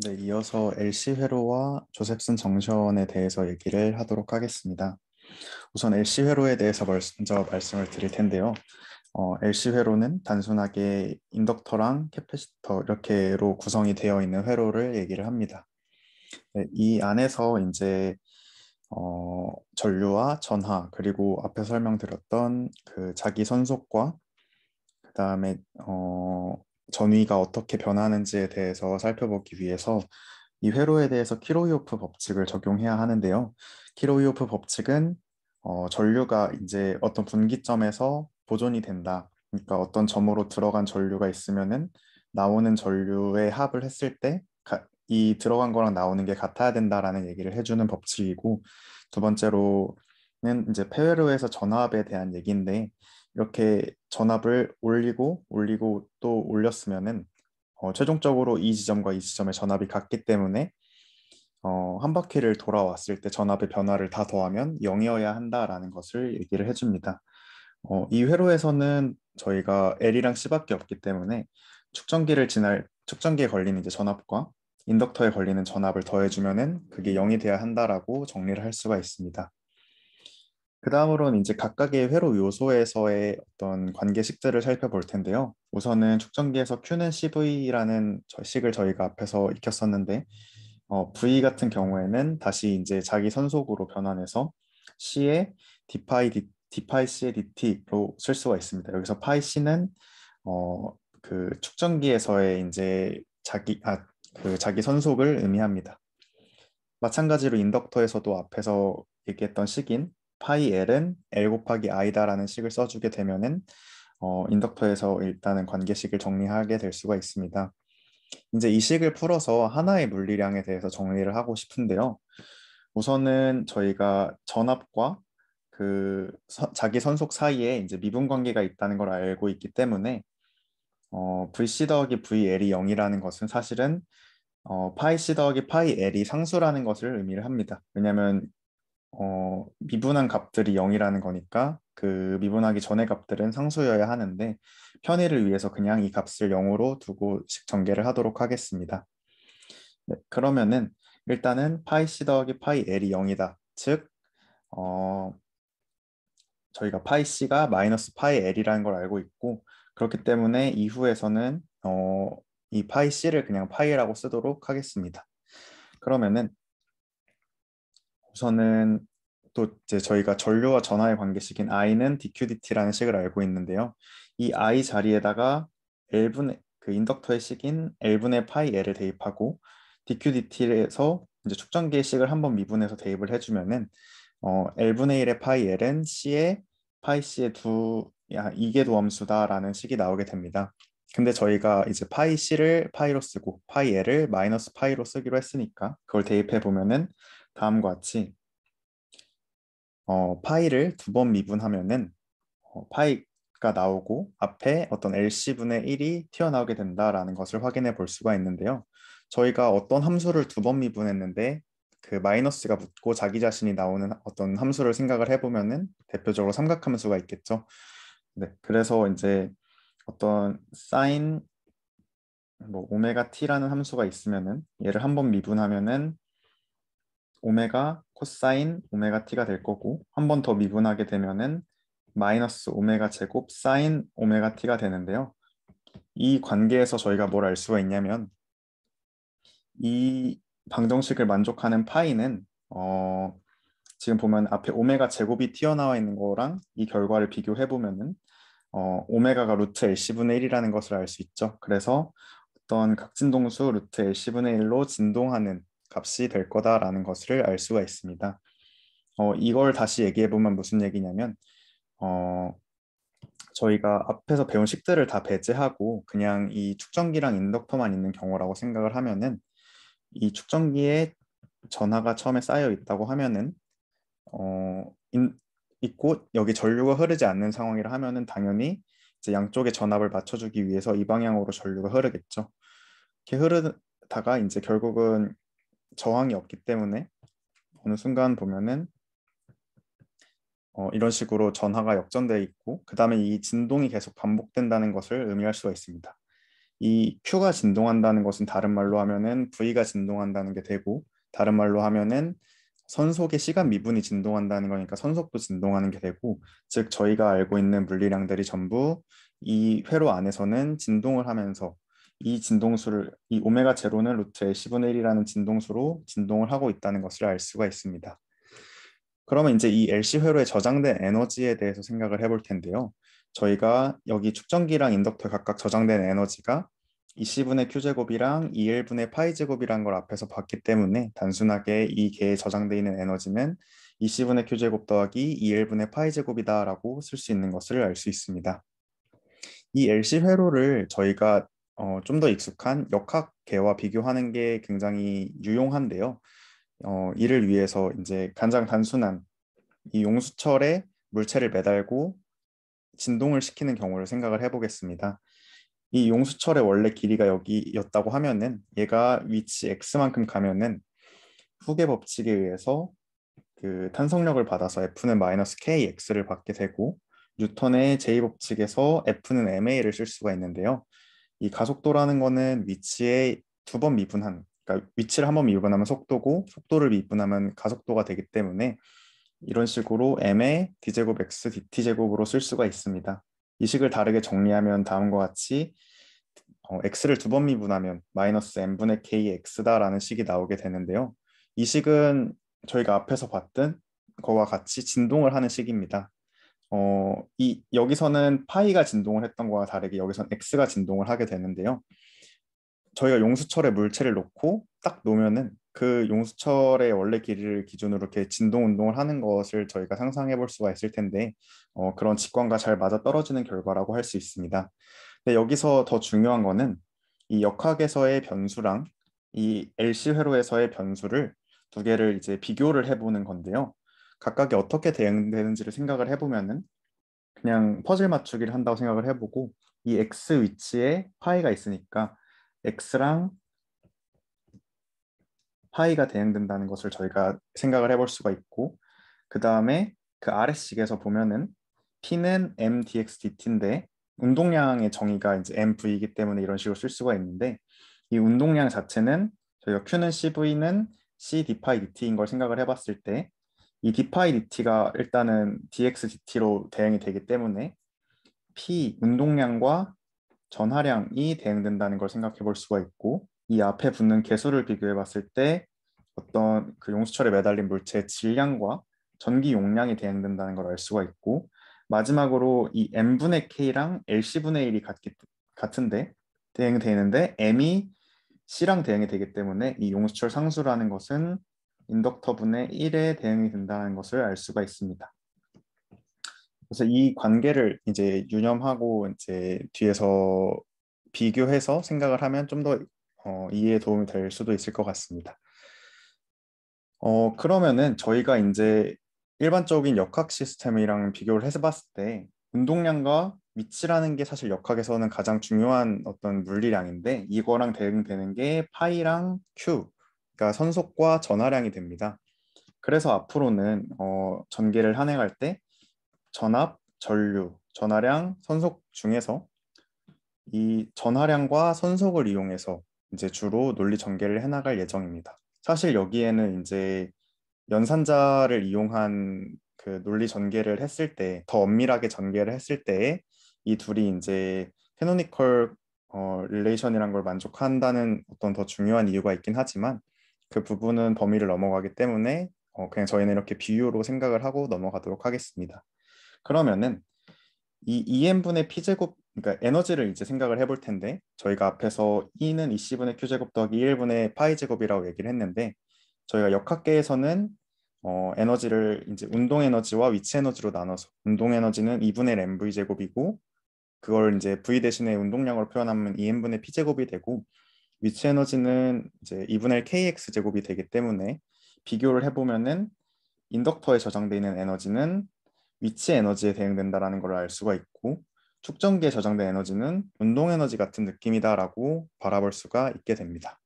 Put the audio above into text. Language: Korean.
네, 이어서 LC 회로와 조셉슨 정션에 대해서 얘기를 하도록 하겠습니다. 우선 LC 회로에 대해서 먼저 말씀을 드릴 텐데요. LC 회로는 단순하게 인덕터랑 캐패시터 이렇게로 구성이 되어 있는 회로를 얘기를 합니다. 네, 이 안에서 이제 전류와 전하 그리고 앞에 설명드렸던 그 자기 선속과 그다음에 전위가 어떻게 변하는지에 대해서 살펴보기 위해서 이 회로에 대해서 키로이오프 법칙을 적용해야 하는데요. 키로이오프 법칙은 전류가 이제 어떤 분기점에서 보존이 된다. 그러니까 어떤 점으로 들어간 전류가 있으면은 나오는 전류의 합을 했을 때 이 들어간 거랑 나오는 게 같아야 된다라는 얘기를 해주는 법칙이고, 두 번째로는 이제 폐회로에서 전압에 대한 얘기인데, 이렇게 전압을 올리고 또 올렸으면은 최종적으로 이 지점과 이 지점의 전압이 같기 때문에 한 바퀴를 돌아왔을 때 전압의 변화를 다 더하면 0이어야 한다라는 것을 얘기를 해줍니다. 이 회로에서는 저희가 L이랑 C밖에 없기 때문에 측정기에 걸리는 이제 전압과 인덕터에 걸리는 전압을 더해주면은 그게 0이 돼야 한다라고 정리를 할 수가 있습니다. 그 다음으로는 이제 각각의 회로 요소에서의 어떤 관계식들을 살펴볼 텐데요. 우선은 측정기에서 Q는 CV라는 식을 저희가 앞에서 익혔었는데, V 같은 경우에는 다시 이제 자기 선속으로 변환해서 C의 d파이 C의 dt로 쓸 수가 있습니다. 여기서 파이 C는 그 측정기에서의 이제 그 자기 선속을 의미합니다. 마찬가지로 인덕터에서도 앞에서 얘기했던 식인 파이 L은 L 곱하기 I다라는 식을 써주게 되면은 인덕터에서 일단은 관계식을 정리하게 될 수가 있습니다. 이제 이 식을 풀어서 하나의 물리량에 대해서 정리를 하고 싶은데요. 우선은 저희가 전압과 자기 선속 사이에 이제 미분 관계가 있다는 걸 알고 있기 때문에 VC 더하기 VL이 0이라는 것은 사실은 파이 C 더하기 파이 L이 상수라는 것을 의미를 합니다. 왜냐하면 미분한 값들이 0이라는 거니까 그 미분하기 전의 값들은 상수여야 하는데, 편의를 위해서 그냥 이 값을 0으로 두고 식 전개를 하도록 하겠습니다. 네, 그러면은 일단은 파이 C 더하기 파이 L이 0이다. 즉 어, 저희가 파이 C가 마이너스 파이 L이라는 걸 알고 있고, 그렇기 때문에 이후에서는 이 파이 C를 그냥 파이라고 쓰도록 하겠습니다. 그러면은 우선은 또 이제 저희가 전류와 전하의 관계식인 I는 dQdt라는 식을 알고 있는데요. 이 I 자리에다가 L분의 그 인덕터의 식인 L분의 파이 L을 대입하고 dQdt에서 이제 축전기의 식을 한번 미분해서 대입을 해주면은 L분의 1의 파이 L은 C의 파이 C의 이계도함수다라는 식이 나오게 됩니다. 근데 저희가 이제 파이 C를 파이로 쓰고 파이 L을 마이너스 파이로 쓰기로 했으니까 그걸 대입해 보면은 다음과 같이 파이를 두 번 미분하면은 파이가 나오고 앞에 어떤 LC분의 1이 튀어나오게 된다라는 것을 확인해 볼 수가 있는데요. 저희가 어떤 함수를 두 번 미분했는데 그 마이너스가 붙고 자기 자신이 나오는 어떤 함수를 생각을 해보면은 대표적으로 삼각함수가 있겠죠. 네, 그래서 이제 어떤 사인 뭐 오메가 t라는 함수가 있으면은 얘를 한 번 미분하면은 오메가 코사인 오메가 t가 될 거고, 한 번 더 미분하게 되면은 마이너스 오메가 제곱 사인 오메가 t가 되는데요. 이 관계에서 저희가 뭘 알 수가 있냐면, 이 방정식을 만족하는 파이는 지금 보면 앞에 오메가 제곱이 튀어나와 있는 거랑 이 결과를 비교해 보면은 오메가가 루트 LC분의 1이라는 것을 알 수 있죠. 그래서 어떤 각진동수 루트 LC분의 1로 진동하는 값이 될 거다라는 것을 알 수가 있습니다. 이걸 다시 얘기해 보면 무슨 얘기냐면, 어, 저희가 앞에서 배운 식들을 다 배제하고 그냥 이 축전기랑 인덕터만 있는 경우라고 생각을 하면은, 이 축전기에 전하가 처음에 쌓여 있다고 하면은 어, 있고 여기 전류가 흐르지 않는 상황이라 하면은 당연히 이제 양쪽의 전압을 맞춰주기 위해서 이 방향으로 전류가 흐르겠죠. 이렇게 흐르다가 이제 결국은 저항이 없기 때문에 어느 순간 보면은 이런 식으로 전하가 역전되어 있고, 그 다음에 이 진동이 계속 반복된다는 것을 의미할 수가 있습니다. 이 Q가 진동한다는 것은 다른 말로 하면은 V가 진동한다는 게 되고, 다른 말로 하면은 선속의 시간 미분이 진동한다는 거니까 선속도 진동하는 게 되고, 즉 저희가 알고 있는 물리량들이 전부 이 회로 안에서는 진동을 하면서 이 진동수를, 이 오메가 제로는 루트 Lc분의 1이라는 진동수로 진동을 하고 있다는 것을 알 수가 있습니다. 그러면 이제 이 LC 회로에 저장된 에너지에 대해서 생각을 해볼 텐데요. 저희가 여기 축전기랑 인덕터에 각각 저장된 에너지가 2C분의 Q제곱이랑 2L분의 파이제곱이라는 걸 앞에서 봤기 때문에 단순하게 이 개에 저장되어 있는 에너지는 2C분의 Q제곱 더하기 2L분의 파이제곱이다라고 쓸 수 있는 것을 알 수 있습니다. 이 LC 회로를 저희가 좀 더 익숙한 역학계와 비교하는 게 굉장히 유용한데요. 이를 위해서 이제 가장 단순한 이 용수철에 물체를 매달고 진동을 시키는 경우를 생각을 해보겠습니다. 이 용수철의 원래 길이가 여기였다고 하면은 얘가 위치 x만큼 가면은 후계 법칙에 의해서 그 탄성력을 받아서 F는 마이너스 KX를 받게 되고, 뉴턴의 제2법칙에서 F는 ma를 쓸 수가 있는데요. 이 가속도라는 거는 위치에 두 번 미분한, 그러니까 위치를 한 번 미분하면 속도고 속도를 미분하면 가속도가 되기 때문에 이런 식으로 m의 d제곱 x dt제곱으로 쓸 수가 있습니다. 이 식을 다르게 정리하면 다음과 같이 x를 두 번 미분하면 마이너스 m분의 kx다라는 식이 나오게 되는데요. 이 식은 저희가 앞에서 봤던 거와 같이 진동을 하는 식입니다. 여기서는 파이가 진동을 했던 거와 다르게 여기서는 x가 진동을 하게 되는데요. 저희가 용수철에 물체를 놓고 딱 놓으면은 그 용수철의 원래 길이를 기준으로 이렇게 진동 운동을 하는 것을 저희가 상상해 볼 수가 있을 텐데, 그런 직관과 잘 맞아 떨어지는 결과라고 할 수 있습니다. 근데 여기서 더 중요한 거는 이 역학에서의 변수랑 이 LC 회로에서의 변수를 두 개를 이제 비교를 해보는 건데요. 각각이 어떻게 대응되는지를 생각을 해보면은 그냥 퍼즐 맞추기를 한다고 생각을 해보고, 이 x 위치에 파이가 있으니까 x랑 파이가 대응된다는 것을 저희가 생각을 해볼 수가 있고, 그 다음에 그 아래식에서 보면은 P는 m dx dt인데 운동량의 정의가 이제 mv이기 때문에 이런 식으로 쓸 수가 있는데, 이 운동량 자체는 저희가 Q는 cv는 c d 파이 dt인 걸 생각을 해봤을 때 이 d 파이 dt가 일단은 dx dt로 대응이 되기 때문에 P 운동량과 전하량이 대응된다는 걸 생각해 볼 수가 있고, 이 앞에 붙는 개수를 비교해 봤을 때 어떤 그 용수철에 매달린 물체의 질량과 전기 용량이 대응된다는 걸 알 수가 있고, 마지막으로 이 m분의 k랑 lc분의 1이 같은데 대응되는데 m이 c랑 대응이 되기 때문에 이 용수철 상수라는 것은 인덕터분의 1에 대응이 된다는 것을 알 수가 있습니다. 그래서 이 관계를 이제 유념하고 이제 뒤에서 비교해서 생각을 하면 좀 더 이해에 도움이 될 수도 있을 것 같습니다. 그러면은 저희가 이제 일반적인 역학 시스템이랑 비교를 해서 봤을 때 운동량과 위치라는 게 사실 역학에서는 가장 중요한 어떤 물리량인데, 이거랑 대응되는 게 파이랑 Q, 그러니까 선속과 전하량이 됩니다. 그래서 앞으로는 전개를 한행할 때 전압, 전류, 전하량, 선속 중에서 이 전하량과 선속을 이용해서 이제 주로 논리 전개를 해나갈 예정입니다. 사실 여기에는 이제 연산자를 이용한 그 논리 전개를 했을 때, 더 엄밀하게 전개를 했을 때에 이 둘이 이제 캐노니컬 릴레이션이란 걸 만족한다는 어떤 더 중요한 이유가 있긴 하지만, 그 부분은 범위를 넘어가기 때문에 그냥 저희는 이렇게 비유로 생각을 하고 넘어가도록 하겠습니다. 그러면은 이 EM분의 P제곱, 그러니까 에너지를 이제 생각을 해볼 텐데, 저희가 앞에서 E는 EC분의 Q제곱 더하기 1분의 파이제곱이라고 얘기를 했는데, 저희가 역학계에서는 에너지를 이제 운동 에너지와 위치 에너지로 나눠서, 운동 에너지는 2분의 mv 제곱이고 그걸 이제 v 대신에 운동량으로 표현하면 2m분의 p 제곱이 되고, 위치 에너지는 이제 2분의 kx 제곱이 되기 때문에 비교를 해보면은 인덕터에 저장되어 있는 에너지는 위치 에너지에 대응된다라는 걸 알 수가 있고, 축전기에 저장된 에너지는 운동 에너지 같은 느낌이다라고 바라볼 수가 있게 됩니다.